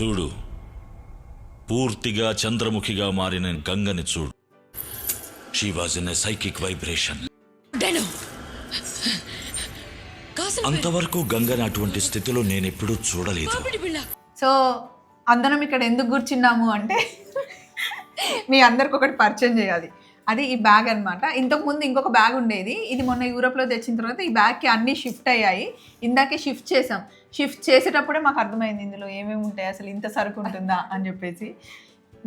చూడు, పూర్తిగా చంద్రముఖిగా మారిన గంగని చూడు. She was in a psychic vibration. అంతవరకు గంగని అటువంటి స్థితిలో నేను ఎప్పుడూ చూడలేదు. సో అందరం ఇక్కడ ఎందుకు కూర్చున్నాము అంటే మీ అందరికి ఒకటి పరిచయం చేయాలి. అది ఈ బ్యాగ్ అనమాట. ఇంతకుముందు ఇంకొక బ్యాగ్ ఉండేది, ఇది మొన్న యూరోప్లో తెచ్చిన తర్వాత ఈ బ్యాగ్కి అన్నీ షిఫ్ట్ అయ్యాయి. ఇందాకే షిఫ్ట్ చేసాం. షిఫ్ట్ చేసేటప్పుడే మాకు అర్థమైంది ఇందులో ఏమేమి ఉంటాయి, అసలు ఇంత సరుకు ఉంటుందా అని చెప్పేసి.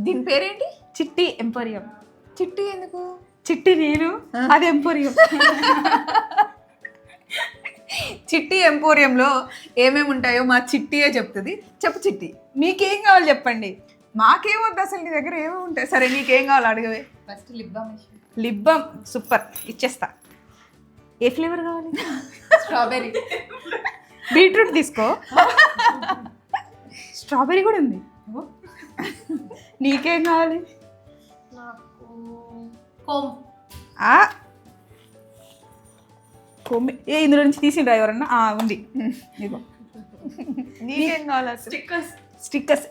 దీని పేరేంటి? చిట్టి ఎంపోరియం. చిట్టి ఎందుకు? చిట్టి నేను, అది ఎంపోరియం. చిట్టి ఎంపోరియంలో ఏమేమి ఉంటాయో మా చిట్టియే చెప్తుంది. చెప్పు చిట్టి, మీకేం కావాలి చెప్పండి. మాకేమొద్దు అసలు, నీ దగ్గర ఏమేమి ఉంటాయి. సరే నీకేం కావాలి అడగవే. First lip balm. Lip balm super, ఇచ్చేస్తా. ఏ ఫ్లేవర్ కావాలి? స్ట్రాబెర్రీ. బీట్రూట్ తీసుకో. స్ట్రాబెర్రీ కూడా ఉంది. నీకేం కావాలి? నాకు కోమ్. కొమ్మి ఇందులో నుంచి తీసిండ్రా ఎవరన్నా? ఉంది. ఇదిగో. నీకేం కావాలి అసలు? స్టిక్కర్స్.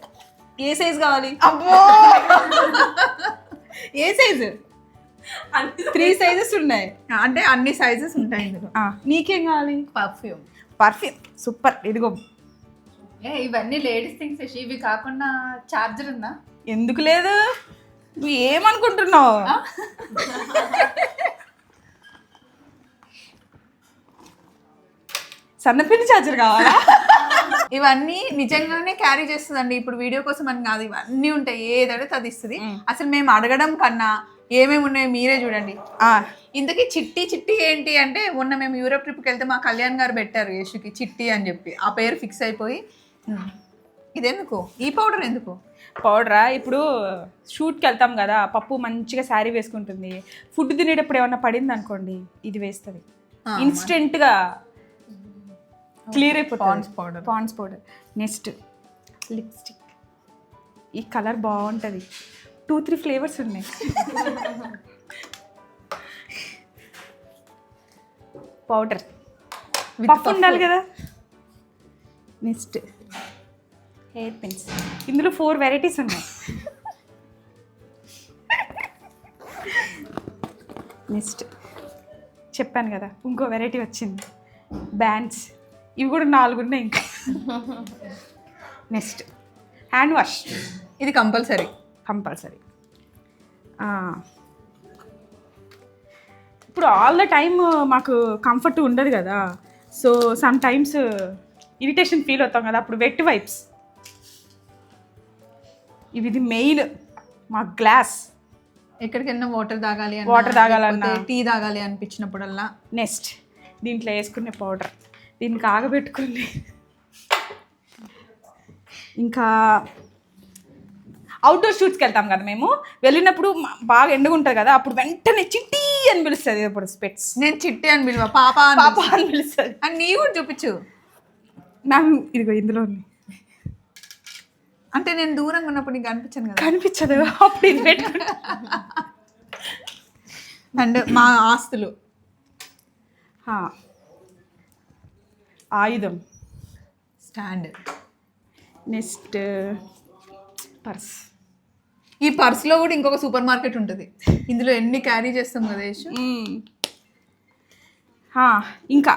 ఏ సైజ్ కావాలి? అబ్బో, ఏ సైజు? 3 సైజెస్ ఉన్నాయి. అంటే అన్ని సైజెస్ ఉంటాయి ఇందులో. నీకేం కావాలి? పర్ఫ్యూమ్. Perfume super. ఇదిగో. ఇవన్నీ లేడీస్ థింగ్స్. ఇవి కాకుండా చార్జర్ ఉందా? ఎందుకు లేదు? నువ్వు ఏమనుకుంటున్నావు? సన్నపిల్లి ఛార్జర్ కావాలా? ఇవన్నీ నిజంగానే క్యారీ చేస్తుందండి. ఇప్పుడు వీడియో కోసం అని కాదు, ఇవన్నీ ఉంటాయి. ఏదైతే అది ఇస్తుంది. అసలు మేము అడగడం కన్నా ఏమేమి ఉన్నాయో మీరే చూడండి. ఇంతకీ చిట్టి చిట్టి ఏంటి అంటే, మొన్న మేము యూరోప్ ట్రిప్కి వెళ్తే మా కళ్యాణ్ గారు పెట్టారు యశుకి చిట్టి అని చెప్పి. ఆ పేరు ఫిక్స్ అయిపోయి ఇదెందుకు, ఈ పౌడర్ ఎందుకు? పౌడరా? ఇప్పుడు షూట్కి వెళ్తాం కదా, పప్పు మంచిగా శారీ వేసుకుంటుంది. ఫుడ్ తినేటప్పుడు ఏమన్నా పడింది అనుకోండి, ఇది వేస్తుంది. ఇన్స్టెంట్గా క్లియర్ అయిపోతుంది. Pond's powder. Next lipstick. ఈ కలర్ బాగుంటుంది. 2-3 ఫ్లేవర్స్ ఉన్నాయి. పౌడర్ పఫ్ ఉండాలి కదా. Next hair pins. ఇందులో 4 వెరైటీస్ ఉన్నాయి. నెక్స్ట్ చెప్పాను కదా, ఇంకో వెరైటీ వచ్చింది, బ్యాండ్స్. ఇవి కూడా 4 ఉన్నాయి ఇంకా. Next hand wash. ఇది కంపల్సరీ. ఇప్పుడు ఆల్ ద టైమ్ మాకు కంఫర్ట్ ఉండదు కదా, so some times irritation feel అవుతాం కదా, అప్పుడు వెట్ వైప్స్. ఇది మెయిన్ మా గ్లాస్. ఎక్కడికైనా వాటర్ తాగాలన్నా టీ తాగాలి అనిపించినప్పుడల్లా. నెక్స్ట్ దీంట్లో వేసుకునే పౌడర్, దీనికి ఆగబెట్టుకుని. ఇంకా అవుట్డోర్ షూట్స్కి వెళ్తాం కదా మేము, వెళ్ళినప్పుడు బాగా ఎండగా ఉంటుంది కదా, అప్పుడు వెంటనే చిట్టి అని పిలుస్తుంది. ఇప్పుడు స్పెట్స్. నేను చిట్టి అని పిలువ, పాప అని పిలుస్తుంది. అని నీ కూడా చూపించు. నాకు ఇదిగో ఇందులో ఉంది. అంటే నేను దూరంగా ఉన్నప్పుడు నీకు కనిపించాను కదా. కనిపించదు అప్పుడు ఇది పెట్టుకుంటా. అండ్ మా ఆస్తులు. ఆయుధం. స్టాండ్. Next purse. ఈ పర్స్లో కూడా ఇంకొక సూపర్ మార్కెట్ ఉంటుంది. ఇందులో ఎన్ని క్యారీ చేస్తాం కదా యశు. ఇంకా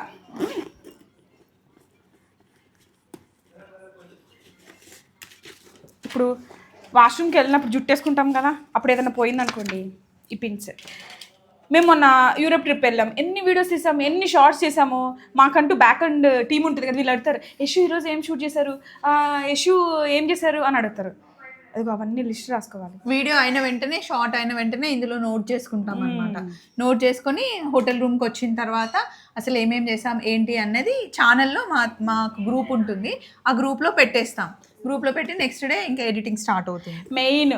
ఇప్పుడు వాష్రూమ్కి వెళ్ళినప్పుడు జుట్టు వేసుకుంటాం కదా, అప్పుడు ఏదైనా పోయిందనుకోండి, ఈ పిన్స్. మేము మొన్న యూరోప్ ట్రిప్ వెళ్ళాం, ఎన్ని వీడియోస్ తీసాము, ఎన్ని షార్ట్స్ చేసాము. మాకంటూ బ్యాక్ అండ్ టీమ్ ఉంటుంది కదా, వీళ్ళు అడుగుతారు యశు ఈరోజు ఏం షూట్ చేశారు, యశు ఏం చేశారు అని అడుగుతారు. అది అవన్నీ లిస్ట్ రాసుకోవాలి. వీడియో అయిన వెంటనే, షార్ట్ అయిన వెంటనే ఇందులో నోట్ చేసుకుంటాం అనమాట. నోట్ చేసుకొని హోటల్ రూమ్కి వచ్చిన తర్వాత అసలు ఏమేమి చేసాం ఏంటి అన్నది ఛానల్లో మాకు గ్రూప్ ఉంటుంది, ఆ గ్రూప్లో పెట్టేస్తాం. గ్రూప్లో పెట్టి నెక్స్ట్ డే ఇంకా ఎడిటింగ్ స్టార్ట్ అవుతుంది. మెయిన్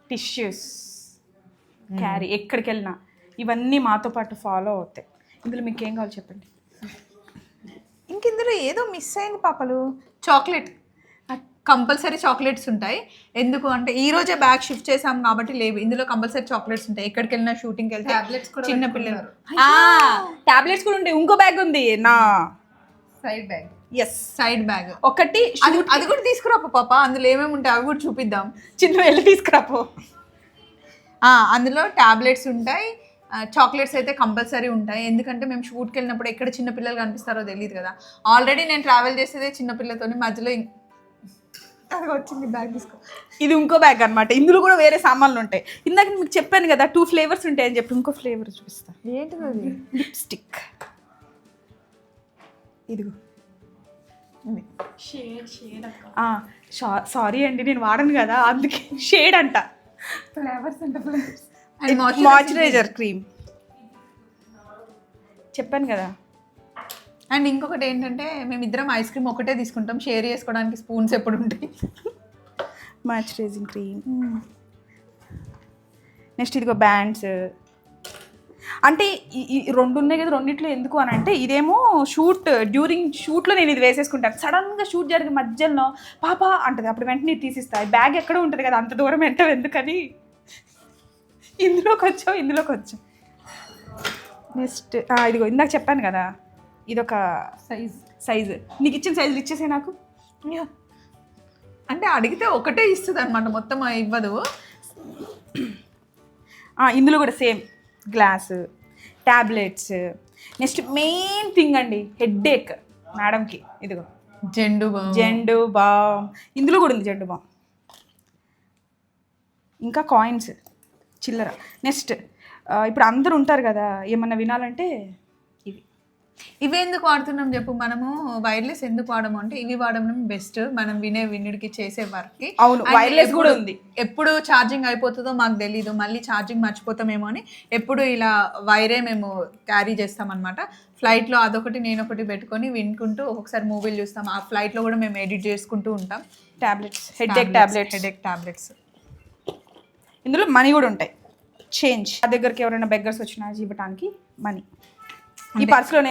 టిష్యూస్ క్యారీ ఎక్కడికి వెళ్ళినా, ఇవన్నీ మాతో పాటు ఫాలో అవుతాయి. ఇందులో మీకు ఏం కావాలి చెప్పండి. ఇంక ఇందులో ఏదో మిస్ అయింది పాపలు. చాక్లెట్ కంపల్సరీ చాక్లెట్స్ ఉంటాయి. ఎందుకు అంటే ఈ రోజే బ్యాగ్ షిఫ్ట్ చేసాం కాబట్టి లేవు, ఇందులో కంపల్సరీ చాక్లెట్స్ ఉంటాయి. ఎక్కడికి వెళ్ళినా, షూటింగ్కి వెళ్తే చిన్న పిల్లలు టాబ్లెట్స్ కూడా ఉంటాయి. ఇంకో బ్యాగ్ ఉంది నా side bag. Yes side bag. ఒకటి అది కూడా తీసుకురా పాప, అందులో ఏమేమి ఉంటాయి అవి కూడా చూపిద్దాం. చిన్న వెళ్ళి తీసుకురాపో. అందులో టాబ్లెట్స్ ఉంటాయి, చాక్లెట్స్ అయితే కంపల్సరీ ఉంటాయి. ఎందుకంటే మేము షూట్కి వెళ్ళినప్పుడు ఎక్కడ చిన్న పిల్లలు కనిపిస్తారో తెలియదు కదా. ఆల్రెడీ నేను ట్రావెల్ చేసేదే చిన్నపిల్లతోని, మధ్యలో అది వచ్చింది బ్యాగ్ తీసుకో. ఇది ఇంకో బ్యాగ్ అనమాట. ఇందులో కూడా వేరే సామాన్లు ఉంటాయి. ఇందాక మీకు చెప్పాను కదా 2 ఫ్లేవర్స్ ఉంటాయి అని చెప్పి, ఇంకో ఫ్లేవర్ చూపిస్తా. ఏంటిది అది? లిప్స్టిక్. ఇదిగో సారీ అండి, నేను వాడను కదా అందుకే షేడ్ అంట. ఫ్లేవర్స్ అంటే ఫ్లేవర్స్. మాయిశ్చరైజర్ క్రీమ్ చెప్పాను కదా. అండ్ ఇంకొకటి ఏంటంటే మేమిద్దరం ఐస్ క్రీమ్ ఒకటే తీసుకుంటాం, షేర్ చేసుకోవడానికి స్పూన్స్ ఎప్పుడు ఉంటాయి. Moisturising cream. నెక్స్ట్ ఇదిగో బ్యాండ్స్. అంటే ఈ 2 ఉన్నాయి కదా, రెండిట్లో ఎందుకు అని అంటే ఇదేమో డ్యూరింగ్ షూట్లో నేను ఇది వేసేసుకుంటాను. సడన్గా షూట్ జరిగే మధ్యలో పాప అంటది, అప్పుడు వెంటనే ఇది తీసిస్తా. బ్యాగ్ ఎక్కడ ఉంటుంది కదా, అంత దూరం వెంట ఎందుకని ఇందులోకి వచ్చాం. నెక్స్ట్ ఇదిగో ఇందాక చెప్పాను కదా, ఇదొక సైజు. నీకు ఇచ్చిన సైజులు ఇచ్చేసే నాకు. అంటే అడిగితే ఒకటే ఇస్తుంది అనమాట, మొత్తం ఇవ్వదు. ఇందులో కూడా same glass, tablets. Next main thing అండి, హెడ్ఏక్ మేడంకి. ఇదిగో జెండు బామ్. ఇందులో కూడా ఉంది జెండు బామ్. ఇంకా కాయిన్స్, చిల్లర. నెక్స్ట్ ఇప్పుడు అందరూ ఉంటారు కదా, ఏమన్నా వినాలంటే ఇవి ఎందుకు వాడుతున్నాం చెప్పు. మనము వైర్లెస్ ఎందుకు వాడము అంటే, ఇవి వాడడం బెస్ట్ మనం వినుడికి చేసే వర్క్కి. అవును, వైర్లెస్ కూడా ఉంది. ఎప్పుడు ఛార్జింగ్ అయిపోతుందో మాకు తెలీదు, మళ్ళీ ఛార్జింగ్ మర్చిపోతామేమో అని ఎప్పుడు ఇలా వైరే మేము క్యారీ చేస్తామన్నమాట. ఫ్లైట్లో అదొకటి నేనొకటి పెట్టుకొని వినుకుంటూ ఒక్కొక్కసారి మూవీలు చూస్తాం. ఆ ఫ్లైట్లో కూడా మేము ఎడిట్ చేసుకుంటూ ఉంటాం. Tablets, headache tablets. ఇందులో మనీ కూడా ఉంటాయి, చేంజ్. ఆ దగ్గరికి ఎవరైనా బెగ్గర్స్ వచ్చినా ఇవ్వడానికి మనీ. ఈ పర్సులోనే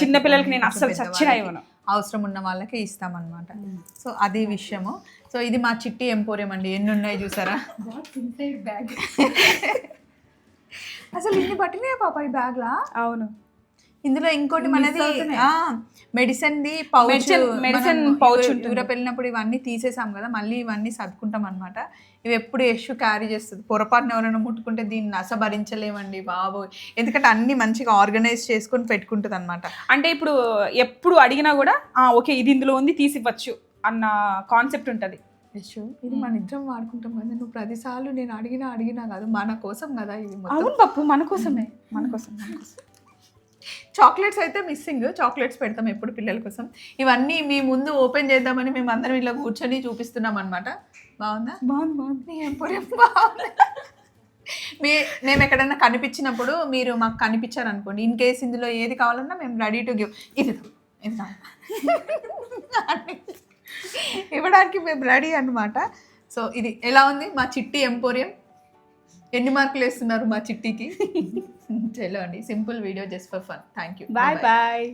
చిన్న పిల్లలకి నేను అస్సలు చచ్చినా ఇవ్వను, అవసరం ఉన్న వాళ్ళకి ఇస్తామన్నమాట. సో అది విషయము. సో ఇది మా చిట్టి ఎంపోరియం అండి. ఎన్ని ఉన్నాయి చూసారా. బ్యాగ్ అసలు ఇన్ని పట్టినాయా పాప ఈ బ్యాగ్ లా? అవును. ఇందులో ఇంకోటి మనది మెడిసిన్ పౌచ్ యూరప్ వెళ్ళినప్పుడు ఇవన్నీ తీసేసాం కదా, మళ్ళీ ఇవన్నీ సర్దుకుంటాం అనమాట. ఇవి ఎప్పుడు యశ్ క్యారీ చేస్తుంది. పొరపాటున ఎవరైనా ముట్టుకుంటే దీన్ని భరించలేమండి బాబు, ఎందుకంటే అన్ని మంచిగా ఆర్గనైజ్ చేసుకొని పెట్టుకుంటుంది అనమాట. అంటే ఇప్పుడు ఎప్పుడు అడిగినా కూడా ఓకే ఇది ఇందులో ఉంది తీసివ్వచ్చు అన్న కాన్సెప్ట్ ఉంటుంది. యశ్ ఇది మన ఇద్దరం వాడుకుంటాం కదా, నువ్వు ప్రతిసార్లు నేను అడిగినా కాదు, మన కోసం కదా ఇది. అవును పప్పు, మన కోసమే. చాక్లెట్స్ అయితే మిస్సింగ్, చాక్లెట్స్ పెడతాం ఎప్పుడు పిల్లల కోసం. ఇవన్నీ మీ ముందు ఓపెన్ చేద్దామని మేము అందరం ఇలా కూర్చొని చూపిస్తున్నాం అనమాట. బాగుందా? బాగుంది. మేము ఎక్కడైనా కనిపించినప్పుడు మీరు మాకు కనిపించారనుకోండి, ఇన్ కేస్ ఇందులో ఏది కావాలన్నా మేము రెడీ టు గివ్. ఇది ఇవ్వడానికి మేము రెడీ అనమాట. సో ఇది ఎలా ఉంది మా చిట్టి ఎంపోరియం? ఎన్ని మార్కులు వేస్తున్నారు మా చిట్టికి? చలో అండి, simple video just for fun. Thank you. Bye.